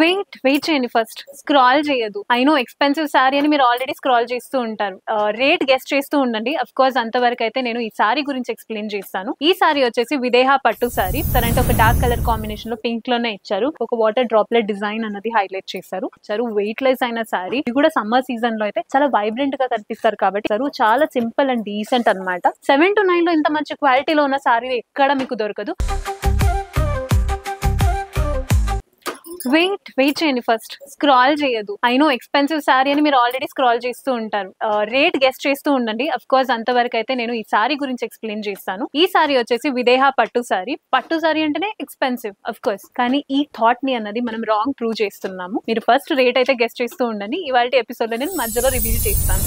Wait చేయండి. First scroll చేయదు. I know expensive sorry అని మీరు ఆల్రెడీ స్క్రాల్ చేస్తూ ఉంటారు. రేట్ గెస్ట్ చేస్తూ ఉండండి. అఫ్ కోర్స్ అంతవరకు అయితే నేను ఈ సారీ గురించి ఎక్స్ప్లెయిన్ చేస్తాను. ఈ సారీ వచ్చేసి విదేహ పట్టు సారీ. అంటే ఒక డార్క్ కలర్ కాంబినేషన్ లో పింక్ లోనే ఇచ్చారు. ఒక వాటర్ డ్రాప్లెట్ డిజైన్ అన్నది హైలైట్ చేశారు. వెయిట్ లెస్ అయిన సారీ. ఇది కూడా సమ్మర్ సీజన్ లో అయితే చాలా వైబ్రెంట్ గా కనిపిస్తారు కాబట్టి చాలా సింపుల్ అండ్ డీసెంట్ అన్నమాట. 7 to 9 లో ఇంత మంచి క్వాలిటీలో ఉన్న సారీ ఎక్కడ మీకు దొరకదు. వెయిట్ చేయండి. ఫస్ట్ స్క్రాల్ చేయదు. ఐ నో ఎక్స్పెన్సివ్ సారీ అని మీరు ఆల్రెడీ స్క్రాల్ చేస్తూ ఉంటారు. రేట్ గెస్ట్ చేస్తూ ఉండండి. అఫ్ కోర్స్ అంతవరకు అయితే నేను ఈ సారీ గురించి ఎక్స్ప్లెయిన్ చేస్తాను. ఈ సారీ వచ్చేసి విదేహ పట్టు సారీ. పట్టు సారీ అంటేనే ఎక్స్పెన్సివ్ అఫ్ కోర్స్, కానీ ఈ థాట్ ని అన్నది మనం రాంగ్ ప్రూవ్ చేస్తున్నాము. మీరు ఫస్ట్ రేట్ అయితే గెస్ట్ చేస్తూ ఉండండి. ఇవాళ ఎపిసోడ్ లో నేను మధ్యలో రివీల్ చేస్తాను.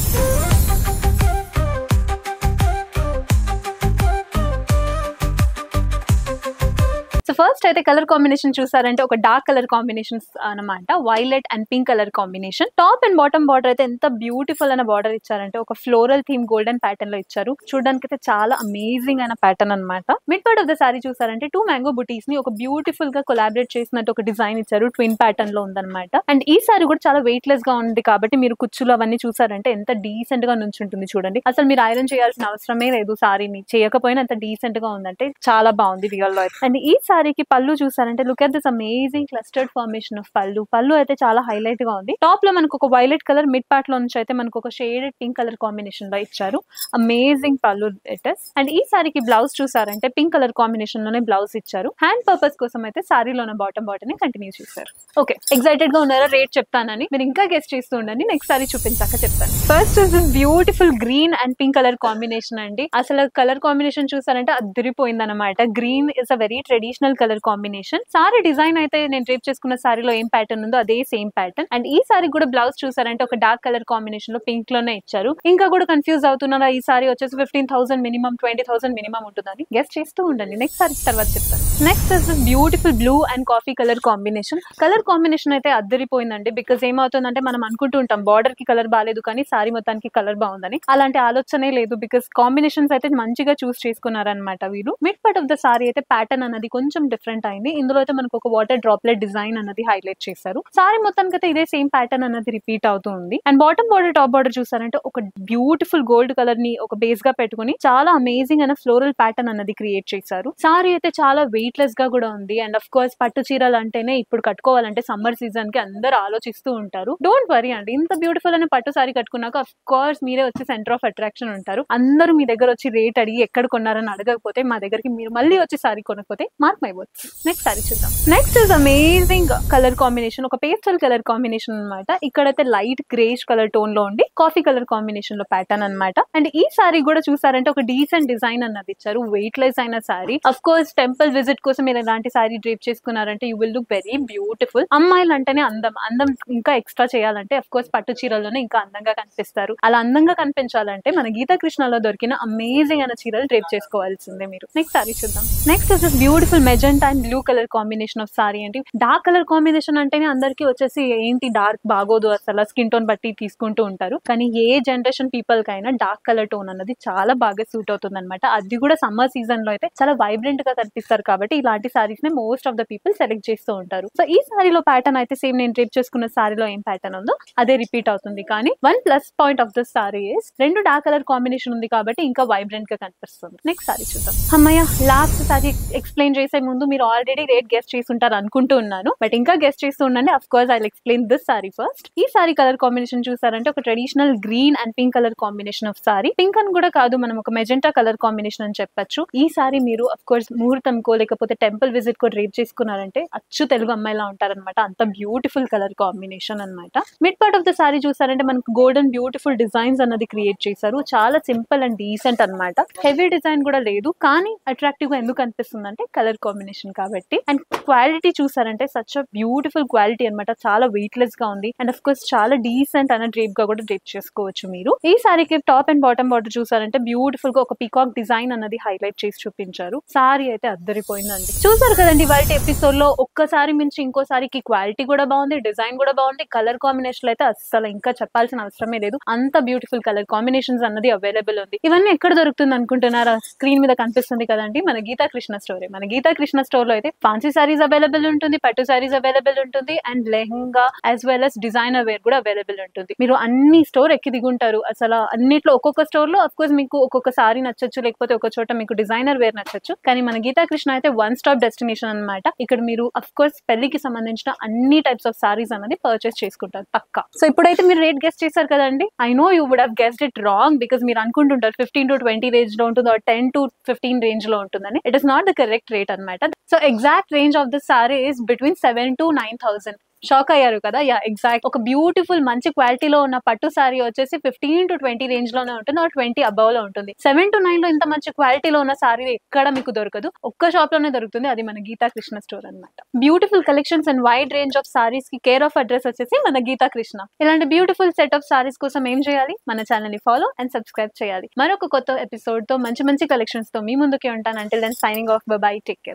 సో ఫస్ట్ అయితే కలర్ కాంబినేషన్ చూసారంటే ఒక డార్క్ కలర్ కాంబినేషన్స్ అనమాట. Violet and pink colour combination. Top and bottom border అయితే ఎంత బ్యూటిఫుల్ అయిన బార్డర్ ఇచ్చారంటే ఒక ఫ్లోరల్ థీమ్ గోల్డెన్ ప్యాటర్న్ లో ఇచ్చారు. చూడడానికి అయితే చాలా అమేజింగ్ అయిన ప్యాటర్న్ అనమాట. Mid part of the sorry చూసారంటే 2 మ్యాంగో బుటీస్ ని ఒక బ్యూటిఫుల్ గా కొలాబరేట్ చేసినట్టు ఒక డిజైన్ ఇచ్చారు. ట్విన్ ప్యాటర్న్ లో ఉందన్నమాట. అండ్ ఈ సారీ కూడా చాలా వెయిట్ లెస్ గా ఉంది కాబట్టి మీరు కుచ్చులు అవన్నీ చూసారంటే ఎంత డీసెంట్ గా నుంచుంటుంది. చూడండి, అసలు మీరు ఐరన్ చేయాల్సిన అవసరమే లేదు. సారీని చేయకపోయినా ఎంత డీసెంట్ గా ఉందంటే చాలా బాగుంది రియల్ లో. అండ్ ఈ సారీకి పళ్ళు చూసారంటే look at this amazing clustered formation of పళ్ళు అయితే చాలా హైలైట్ గా ఉంది. టాప్ లో మనకు ఒక వైలెట్ కలర్, మిడ్ పార్ట్ లో నుంచి అయితే మనకు ఒక షేడెడ్ పింక్ కలర్ కాంబినేషన్ లో ఇచ్చారు. అమేజింగ్ పళ్ళు ఇట్ ఇస్. అండ్ ఈ సారీకి బ్లౌజ్ చూసారంటే పింక్ కలర్ కాంబినేషన్ లోనే బ్లౌజ్ ఇచ్చారు. హ్యాండ్ పర్పస్ కోసం అయితే సారీలోనే బాటమ్ ని కంటిన్యూ చేశారు. ఓకే, ఎక్సైటెడ్ గా ఉన్నారా రేట్ చెప్తానని? మీరు ఇంకా గెస్ట్ చేస్తూ ఉండండి, నెక్స్ట్ సారీ చూపించాక చెప్తాను. First is this beautiful green and pink colour combination అండి. అసలు కలర్ కాంబినేషన్ చూసారంటే అదిరిపోయింది అనమాట. Green is a very traditional colour combination. Sorry design అయితే నేను డ్రేప్ చేసుకున్న సారీలో ఏం ప్యాటర్న్ ఉందో అదే సేమ్ ప్యాటర్న్. అండ్ ఈ సారీ కూడా బ్లౌజ్ చూసారంటే ఒక డార్క్ కలర్ కాంబినేషన్ లో పింక్ లోనే ఇచ్చారు. ఇంకా కూడా కన్ఫ్యూజ్ అవుతున్నారా? ఈ సారీ వచ్చేసి 15,000 మినిమం, 20,000 మినిమం ఉంటుందని గెస్ట్ చేస్తూ ఉండండి. నెక్స్ట్ సారీ తర్వాత చెప్తాను. Next is beautiful blue and coffee colour combination. Colour combination అయితే అద్దరిపోయిందండి. బికాస్ ఏమవుతుందంటే మనం అనుకుంటూ ఉంటాం బార్డర్ కి కలర్ బాగాలేదు కానీ సారీ మొత్తానికి కలర్ బాగుందని. అలాంటి ఆలోచనే లేదు. బికాస్ కాంబినేషన్స్ అయితే మంచిగా చూస్ చేసుకున్నారనమాట వీరు. Mid part of the sorry అయితే ప్యాటర్న్ అన్నది కొంచెం డిఫరెంట్ అయింది. ఇందులో అయితే మనకు ఒక వాటర్ డ్రాప్లెట్ డిజైన్ అన్నది హైలైట్ చేశారు. సారీ మొత్తానికి అయితే ఇదే సేమ్ ప్యాటర్న్ అన్నది రిపీట్ అవుతూ ఉంది. And bottom border, top border చూసారంటే ఒక బ్యూటిఫుల్ గోల్డ్ కలర్ ని ఒక బేస్ గా పెట్టుకుని చాలా అమేజింగ్ అయిన ఫ్లోరల్ ప్యాటర్న్ అన్నది క్రియేట్ చేశారు. సారీ అయితే చాలా వెయిట్ లెస్ గా కూడా ఉంది. అండ్ అఫ్ కోర్స్ పట్టు చీరలు అంటేనే ఇప్పుడు కట్టుకోవాలంటే సమ్మర్ సీజన్ కి అందరూ ఆలోచిస్తూ ఉంటారు. డోంట్ వరీ అండి, ఇంత బ్యూటిఫుల్ అయిన పట్టు సారీ కట్టుకున్నాక అఫ్ కోర్స్ మీరే వచ్చి సెంటర్ ఆఫ్ అట్రాక్షన్ ఉంటారు. అందరూ మీ దగ్గర వచ్చి రేట్ అడిగి ఎక్కడ కొన్నారని అడగకపోతే మా దగ్గరికి మీరు మళ్ళీ వచ్చి సారీ కొనకపోతే mark my words. Next sari చూద్దాం. Next is amazing colour combination. ఒక పేస్టల్ కలర్ కాంబినేషన్ అనమాట. ఇక్కడైతే లైట్ గ్రేష్ కలర్ టోన్ లో ఉండి కాఫీ కలర్ కాంబినేషన్ లో ప్యాటర్న్ అనమాట. అండ్ ఈ సారీ కూడా చూసారంటే ఒక డీసెంట్ డిజైన్ అన్నది ఇచ్చారు. వెయిట్ లెస్ అయిన sari. Of course temple visit కోసం మీరు ఎలాంటి సారీ డ్రేప్ చేసుకున్నారంటే you will look very beautiful. అమ్మాయిలు అంటేనే అందం ఇంకా ఎక్స్ట్రా చేయాలంటే అఫ్ కోర్స్ పట్టు చీరల్లోనే ఇంకా అందంగా కనిపిస్తారు. అలా అందంగా కనిపించాలంటే మన గీతా కృష్ణలో దొరికిన అమేజింగ్ అయిన చీరలు డ్రేప్ చేసుకోవాల్సిందే మీరు. నెక్స్ట్ సారీ చూద్దాం. Next is beautiful magenta and blue colour combination of sorry అండి. డార్క్ కలర్ కాంబినేషన్ అంటేనే అందరికి వచ్చేసి ఏంటి డార్క్ బాగోదు అసలు స్కిన్ టోన్ బట్టి తీసుకుంటూ ఉంటారు. కానీ ఏ జనరేషన్ పీపుల్ కైనా డార్క్ కలర్ టోన్ అన్నది చాలా బాగా సూట్ అవుతుంది అనమాట. అది కూడా సమ్మర్ సీజన్ లో అయితే చాలా వైబ్రెంట్ గా కనిపిస్తారు కాబట్టి ఇలాంటి సారీస్ ని most of the people select చేస్తూ ఉంటారు. సో ఈ సారీలో ప్యాటర్న్ అయితే సేమ్ నేను డ్రేప్ చేసుకున్న సారీలో ఏం ప్యాటర్న్ ఉందో అదే రిపీట్ అవుతుంది. కానీ one plus point of the sari is రెండు డార్క్ కలర్ కాంబినేషన్ ఉంది కాబట్టి ఇంకా వైబ్రెంట్ గా కనిపిస్తుంది. నెక్స్ట్ సారీ చూద్దాం. అమ్మయ్య, లాస్ట్ సారీ ఎక్స్ప్లెయిన్ చేసే ముందు మీరు ఆల్రెడీ రేట్ గెస్ట్ చేసి ఉంటారు అనుకుంటూ ఉన్నాను. బట్ ఇంకా గెస్ట్ చేస్తూ ఉండండి. Of course I will explain this sorry first. ఈ సారీ కలర్ కాంబినేషన్ చూసారంటే ఒక traditional green and pink colour combination of sorry. Pink అని కూడా కాదు, మనం ఒక మెజెంటా కలర్ కాంబినేషన్ అని చెప్పొచ్చు. ఈ సారీ మీరు అఫ్ కోర్స్ ముహూర్తం కో లేకపోతే టెంపుల్ విజిట్ కో డ్రేప్ చేసుకున్నారంటే అచ్చు తెలుగు అమ్మాయిలా ఉంటారనమాట. అంత బ్యూటిఫుల్ కలర్ కాంబినేషన్ అనమాట. Mid part of the sorry చూసారంటే మనకు గోల్డెన్ బ్యూటిఫుల్ డిజైన్స్ అన్నది క్రియేట్ చేశారు. చాలా సింపుల్ అండ్ డీసెంట్ అనమాట. హెవీ డిజైన్ కూడా లేదు కానీ అట్రాక్టివ్ గా ఎందుకు అనిపిస్తుంది అంటే కలర్ కాంబినేషన్ కాబట్టి. అండ్ క్వాలిటీ చూసారంటే సచ్ బ్యూటిఫుల్ క్వాలిటీ అనమాట. చాలా వెయిట్ లెస్ గా ఉంది. అండ్ అఫ్ కోర్స్ చాలా డీసెంట్ అన్న డ్రేప్ గా కూడా డ్రేప్ చేసుకోవచ్చు మీరు. ఈ సారీకి టాప్ అండ్ బాటమ్ బార్డర్ చూసారంటే బ్యూటిఫుల్ గా ఒక పీకాక్ డిజైన్ అన్నది హైలైట్ చేసి చూపించారు. సారీ అయితే అద్దరిపోయిందండి. చూసారు కదండి వాటి ఎపిసోడ్ లో. ఒక్కసారి మించి ఇంకోసారికి క్వాలిటీ కూడా బాగుంది, డిజైన్ కూడా బాగుంది. కలర్ కాంబినేషన్ అయితే అస్సలు ఇంకా చెప్పాల్సిన అవసరమే లేదు. అంత బ్యూటిఫుల్ కలర్ కాంబినేషన్స్ అన్నది అవైలబుల్ ఉంది. ఇవన్నీ ఎక్కడ దొరుకుతుంది అనుకుంటున్నారా? స్క్రీన్ మీద కనిపిస్తుంది కదండి మన గీతా కృష్ణ స్టోరీ. మన గీతా కృష్ణ కృష్ణ స్టోర్ లో అయితే ఫ్యాన్సీ సారీస్ అవైలబుల్ ఉంటుంది, పట్టు సారీస్ అవైలబుల్ ఉంటుంది, and lehenga as well as designer wear కూడా అవైలబుల్ ఉంటుంది. మీరు అన్ని స్టోర్ ఎక్కి దిగుంటారు. అసలు అన్నిట్లో ఒక్కొక్క స్టోర్ లో అఫ్ కోర్స్ మీకు ఒక్కొక్క సారీ నచ్చొచ్చు, లేకపోతే ఒక చోట మీకు డిజైనర్ వేర్ నచ్చొచ్చు. కానీ మన గీతా కృష్ణ అయితే వన్ స్టాప్ డెస్టినేషన్ అన్నమాట. ఇక్కడ మీరు అఫ్ కోర్స్ పెళ్లికి సంబంధించిన అన్ని టైప్స్ ఆఫ్ సారీస్ అనేది పర్చేస్ చేసుకుంటారు పక్కా. సో ఇప్పుడైతే మీరు రేట్ గెస్ట్ చేశారు కదండి. I know you would have guessed it wrong because మీరు అనుకుంటుంటారు 15 to 20 రేంజ్ లో ఉంటుంది, 10 to 15 రేంజ్ లో ఉంటుందని. It is not the correct rate అన్నమాట. So exact range of the sari is between 7,000 to 9,000. Shock అయ్యారు కదా? Yeah exact. ఒక బ్యూటిఫుల్ మంచి క్వాలిటీలో ఉన్న పట్టు సారీ వచ్చేసి 15 to 20 రేంజ్ లోనే ఉంటుంది, 20 అబవ్ లో ఉంటుంది. 7 to 9 లో ఇంత మంచి క్వాలిటీలో ఉన్న సారీ ఎక్కడ మీకు దొరకదు, ఒక్క షాప్ లోనే దొరుకుతుంది, అది మన గీతా కృష్ణ స్టోర్ అన్నమాట. Beautiful collections and wide range of saris కి కేర్ ఆఫ్ అడ్రస్ వచ్చేసి మన గీతా కృష్ణ. ఇలాంటి బ్యూటిఫుల్ సెట్ ఆఫ్ సారీస్ కోసం ఏం చేయాలి? మన ఛానల్ ని ఫాలో అండ్ సబ్స్క్రైబ్ చేయాలి. మరొక కొత్త ఎపిసోడ్ తో మంచి మంచి కలెక్షన్స్ తో మీ ముందుకే ఉంటాను. Until then signing off, bye bye, take care.